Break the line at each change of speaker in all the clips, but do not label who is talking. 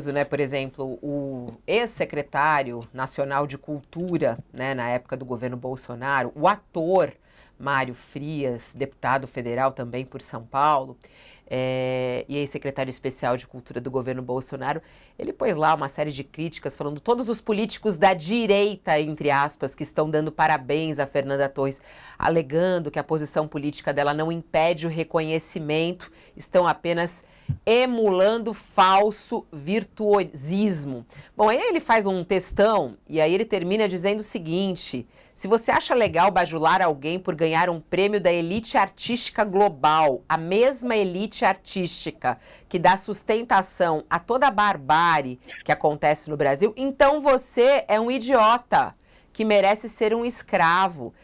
né? Por exemplo, o ex-secretário nacional de Cultura, né, na época do governo Bolsonaro, o ator Mário Frias, deputado federal também por São Paulo, e ex-secretário especial de Cultura do governo Bolsonaro, ele pôs lá uma série de críticas falando todos os políticos da direita, entre aspas, que estão dando parabéns a Fernanda Torres, alegando que a posição política dela não impede o reconhecimento, estão apenas emulando falso virtuosismo. Bom, aí ele faz um textão e aí ele termina dizendo o seguinte: se você acha legal bajular alguém por ganhar um prêmio da elite artística global, a mesma elite artística que dá sustentação a toda a barbárie que acontece no Brasil, então você é um idiota que merece ser um escravo.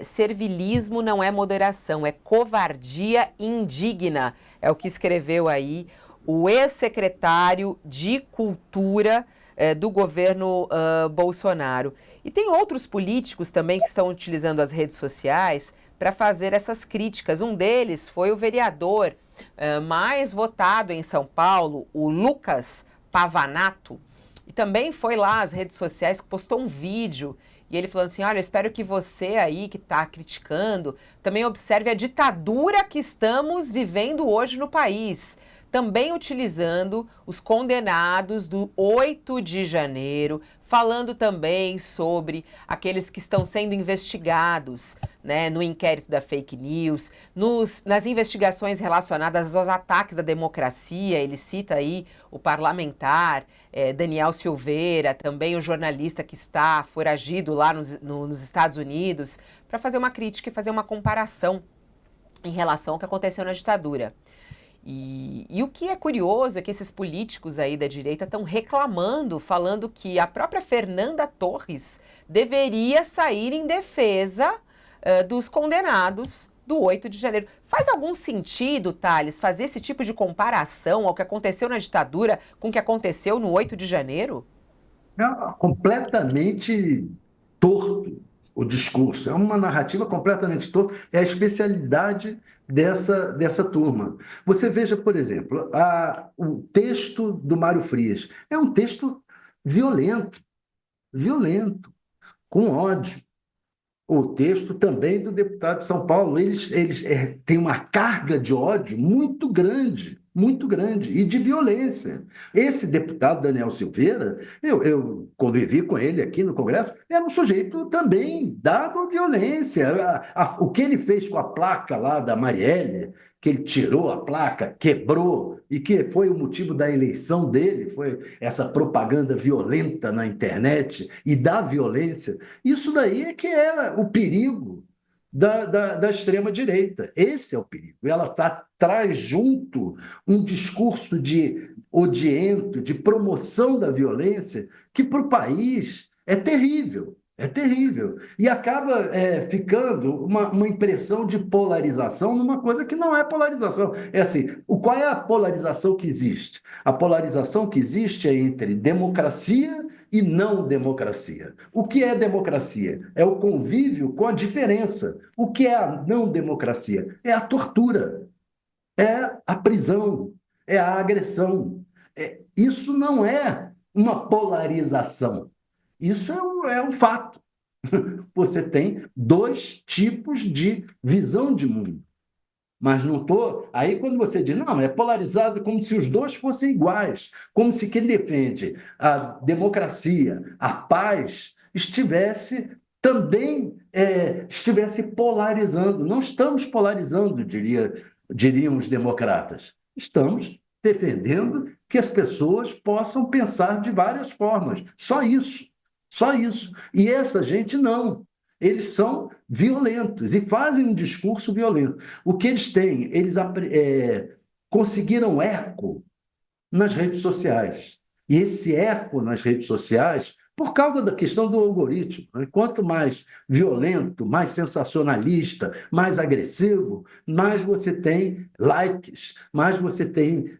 Servilismo não é moderação, é covardia indigna. É o que escreveu aí o ex-secretário de Cultura do governo Bolsonaro. E tem outros políticos também que estão utilizando as redes sociais para fazer essas críticas. Um deles foi o vereador mais votado em São Paulo, o Lucas Pavanato, e também foi lá às redes sociais que postou um vídeo e ele falando assim: olha, eu espero que você aí que está criticando também observe a ditadura que estamos vivendo hoje no país. Também utilizando os condenados do 8 de janeiro, falando também sobre aqueles que estão sendo investigados, né, no inquérito da fake news, nas investigações relacionadas aos ataques à democracia. Ele cita aí o parlamentar Daniel Silveira, também o jornalista que está foragido lá nos Estados Unidos, para fazer uma crítica e fazer uma comparação em relação ao que aconteceu na ditadura. E o que é curioso é que esses políticos aí da direita estão reclamando, falando que a própria Fernanda Torres deveria sair em defesa dos condenados do 8 de janeiro. Faz algum sentido, Thales, fazer esse tipo de comparação ao que aconteceu na ditadura com o que aconteceu no 8 de janeiro?
É completamente torto o discurso. É uma narrativa completamente torta. É a especialidade dessa turma. Você veja, por exemplo, o texto do Mário Frias. É um texto violento, violento, com ódio. O texto também do deputado de São Paulo. Eles têm uma carga de ódio muito grande, e de violência. Esse deputado Daniel Silveira, eu convivi com ele aqui no Congresso, era um sujeito também dado à violência. O que ele fez com a placa lá da Marielle, que ele tirou a placa, quebrou, e que foi o motivo da eleição dele, foi essa propaganda violenta na internet e da violência. Isso daí é que é o perigo da extrema-direita. Esse é o perigo. Ela traz junto um discurso de odiento, de promoção da violência, que para o país é terrível. É terrível. E acaba ficando uma impressão de polarização numa coisa que não é polarização. É assim, qual é a polarização que existe? A polarização que existe é entre democracia e não democracia. O que é democracia? É o convívio com a diferença. O que é a não democracia? É a tortura, é a prisão, é a agressão. Isso não é uma polarização. Isso é um fato. Você tem dois tipos de visão de mundo. Mas não estou. Aí, quando você diz, não, é polarizado como se os dois fossem iguais, como se quem defende a democracia, a paz, estivesse também estivesse polarizando. Não estamos polarizando, diriam os democratas. Estamos defendendo que as pessoas possam pensar de várias formas. Só isso. Só isso. E essa gente não. Eles são violentos e fazem um discurso violento. O que eles têm? Eles conseguiram eco nas redes sociais. E esse eco nas redes sociais, por causa da questão do algoritmo, né? Quanto mais violento, mais sensacionalista, mais agressivo, mais você tem likes, mais você tem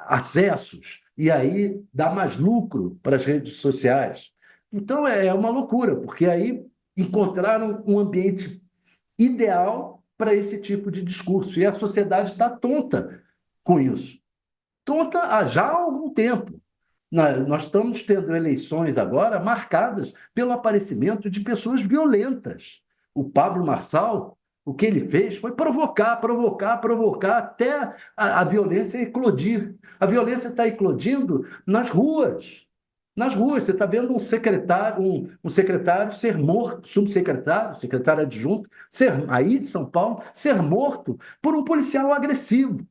acessos, e aí dá mais lucro para as redes sociais. Então é uma loucura, porque aí encontraram um ambiente ideal para esse tipo de discurso. E a sociedade está tonta com isso. Tonta há já algum algum tempo. Nós estamos tendo eleições agora marcadas pelo aparecimento de pessoas violentas. O Pablo Marçal, o que ele fez foi provocar, provocar, provocar até a violência eclodir. A violência está eclodindo nas ruas. Nas ruas, você está vendo um secretário ser morto, subsecretário, secretário adjunto, aí de São Paulo, ser morto por um policial agressivo.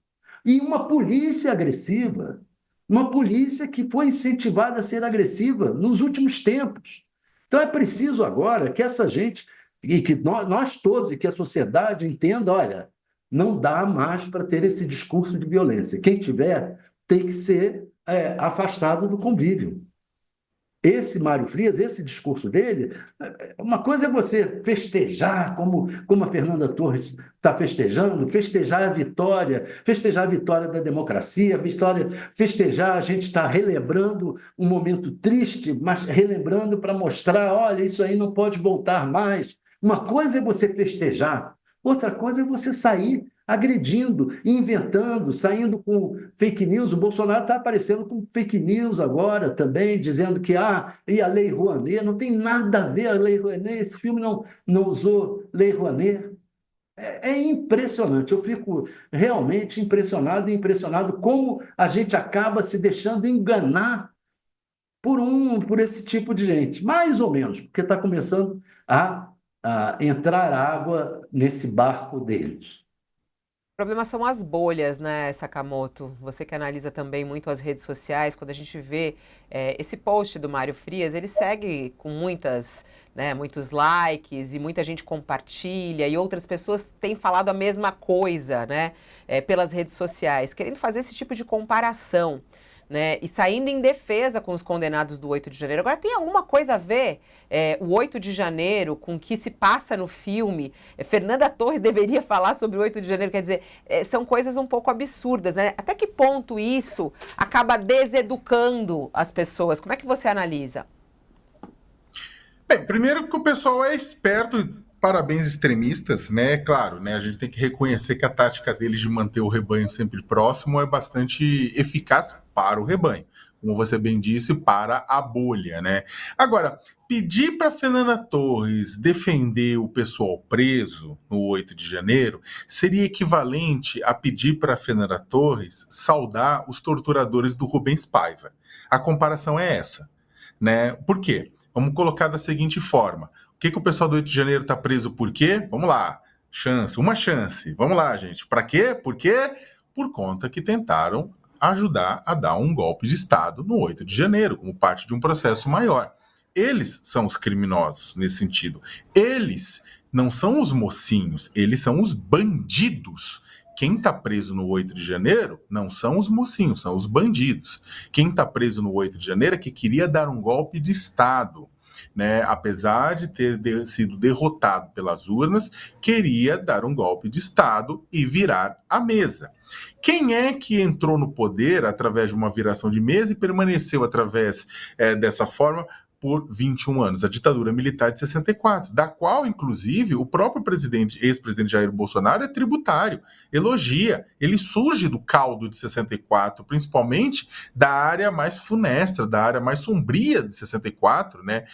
E uma polícia agressiva, uma polícia que foi incentivada a ser agressiva nos últimos tempos. Então é preciso agora que essa gente, e que nós todos, e que a sociedade entenda, olha, não dá mais para ter esse discurso de violência. Quem tiver tem que ser afastado do convívio. Esse Mário Frias, esse discurso dele, uma coisa é você festejar, como a Fernanda Torres está festejando, festejar a vitória da democracia, festejar, a gente está relembrando um momento triste, mas relembrando para mostrar, olha, isso aí não pode voltar mais. Uma coisa é você festejar, outra coisa é você sair agredindo, inventando, saindo com fake news. O Bolsonaro está aparecendo com fake news agora também, dizendo que e a Lei Rouanet, não tem nada a ver a Lei Rouanet, esse filme não usou Lei Rouanet. É impressionante, eu fico realmente impressionado e impressionado como a gente acaba se deixando enganar por esse tipo de gente, mais ou menos, porque está começando a entrar água nesse barco deles.
O problema são as bolhas, né, Sakamoto? Você que analisa também muito as redes sociais, quando a gente vê esse post do Mário Frias, ele segue com muitos likes e muita gente compartilha e outras pessoas têm falado a mesma coisa, né, pelas redes sociais, querendo fazer esse tipo de comparação. Né, e saindo em defesa com os condenados do 8 de janeiro. Agora, tem alguma coisa a ver o 8 de janeiro com o que se passa no filme? Fernanda Torres deveria falar sobre o 8 de janeiro, quer dizer, são coisas um pouco absurdas, né? Até que ponto isso acaba deseducando as pessoas? Como é que você analisa?
Bem, primeiro que o pessoal é esperto, parabéns extremistas, né? Claro, né? A gente tem que reconhecer que a tática deles de manter o rebanho sempre próximo é bastante eficaz para o rebanho, como você bem disse, para a bolha, né? Agora, pedir para Fernanda Torres defender o pessoal preso no 8 de janeiro seria equivalente a pedir para Fernanda Torres saudar os torturadores do Rubens Paiva. A comparação é essa, né? Por quê? Vamos colocar da seguinte forma. O que o pessoal do 8 de janeiro está preso por quê? Vamos lá. Uma chance. Vamos lá, gente. Para quê? Por quê? Por conta que tentaram ajudar a dar um golpe de Estado no 8 de janeiro, como parte de um processo maior. Eles são os criminosos nesse sentido. Eles não são os mocinhos, eles são os bandidos. Quem está preso no 8 de janeiro não são os mocinhos, são os bandidos. Quem está preso no 8 de janeiro é que queria dar um golpe de Estado. Né, apesar de ter sido derrotado pelas urnas, queria dar um golpe de Estado e virar a mesa. Quem é que entrou no poder através de uma viração de mesa e permaneceu através dessa forma por 21 anos? A ditadura militar de 64, da qual, inclusive, o próprio ex-presidente Jair Bolsonaro é tributário, elogia. Ele surge do caldo de 64, principalmente da área mais funestra, da área mais sombria de 64, né?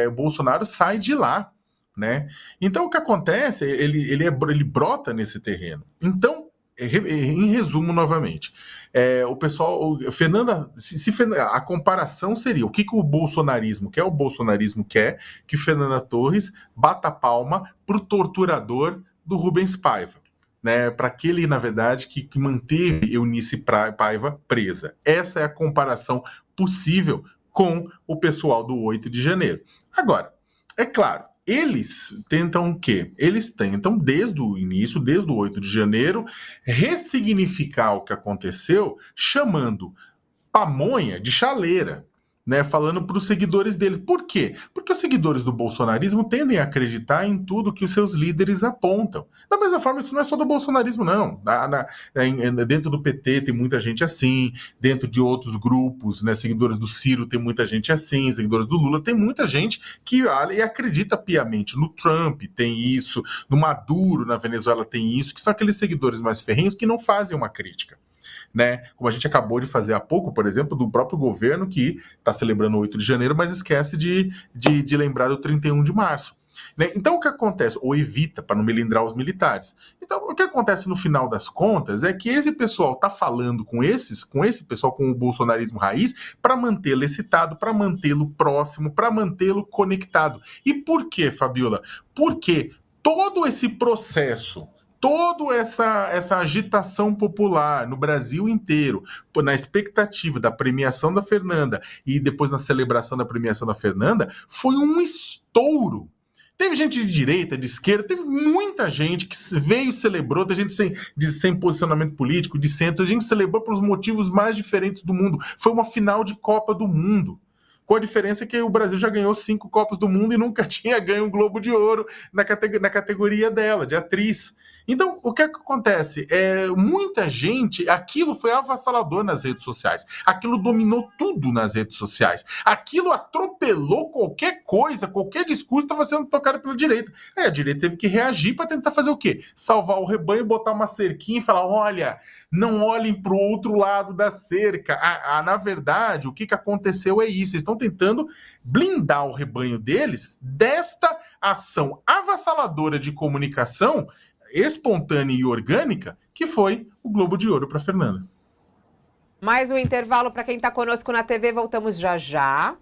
O Bolsonaro sai de lá, né? Então, o que acontece? Ele brota nesse terreno. Então, em resumo, novamente, o pessoal, a comparação seria o que o bolsonarismo quer? O bolsonarismo quer que Fernanda Torres bata palma para o torturador do Rubens Paiva, né? Para aquele, na verdade, que manteve Eunice Paiva presa. Essa é a comparação possível com o pessoal do 8 de janeiro. Agora, é claro, eles tentam o quê? Eles tentam, desde o início, desde o 8 de janeiro, ressignificar o que aconteceu, chamando pamonha de chaleira, né? Falando para os seguidores deles. Por quê? Porque os seguidores do bolsonarismo tendem a acreditar em tudo que os seus líderes apontam. Da mesma forma, isso não é só do bolsonarismo, não. Dentro do PT tem muita gente assim, dentro de outros grupos, né, seguidores do Ciro tem muita gente assim, seguidores do Lula tem muita gente que acredita piamente no Trump, tem isso, no Maduro na Venezuela tem isso, que são aqueles seguidores mais ferrenhos que não fazem uma crítica. né? Como a gente acabou de fazer há pouco, por exemplo, do próprio governo que está celebrando o 8 de janeiro, mas esquece de lembrar do 31 de março. Né? Então, o que acontece? Ou evita, para não melindrar os militares. Então, o que acontece no final das contas é que esse pessoal está falando com esse pessoal, com o bolsonarismo raiz, para mantê-lo excitado, para mantê-lo próximo, para mantê-lo conectado. E por quê, Fabiola? Porque todo esse processo, toda essa agitação popular no Brasil inteiro, na expectativa da premiação da Fernanda e depois na celebração da premiação da Fernanda, foi um estouro. Teve gente de direita, de esquerda, teve muita gente que veio e celebrou, tem gente sem posicionamento político, de centro, a gente celebrou pelos motivos mais diferentes do mundo. Foi uma final de Copa do Mundo. Com a diferença que o Brasil já ganhou 5 Copas do Mundo e nunca tinha ganho um Globo de Ouro na categoria dela, de atriz. Então, o que é que acontece? Muita gente, aquilo foi avassalador nas redes sociais. Aquilo dominou tudo nas redes sociais. Aquilo atropelou qualquer coisa, qualquer discurso estava sendo tocado pela direita. A direita teve que reagir para tentar fazer o quê? Salvar o rebanho, botar uma cerquinha e falar, olha, não olhem para o outro lado da cerca. Na verdade, o que aconteceu é isso. Eles estão tentando blindar o rebanho deles desta ação avassaladora de comunicação espontânea e orgânica, que foi o Globo de Ouro para Fernanda.
Mais um intervalo para quem está conosco na TV, voltamos já já.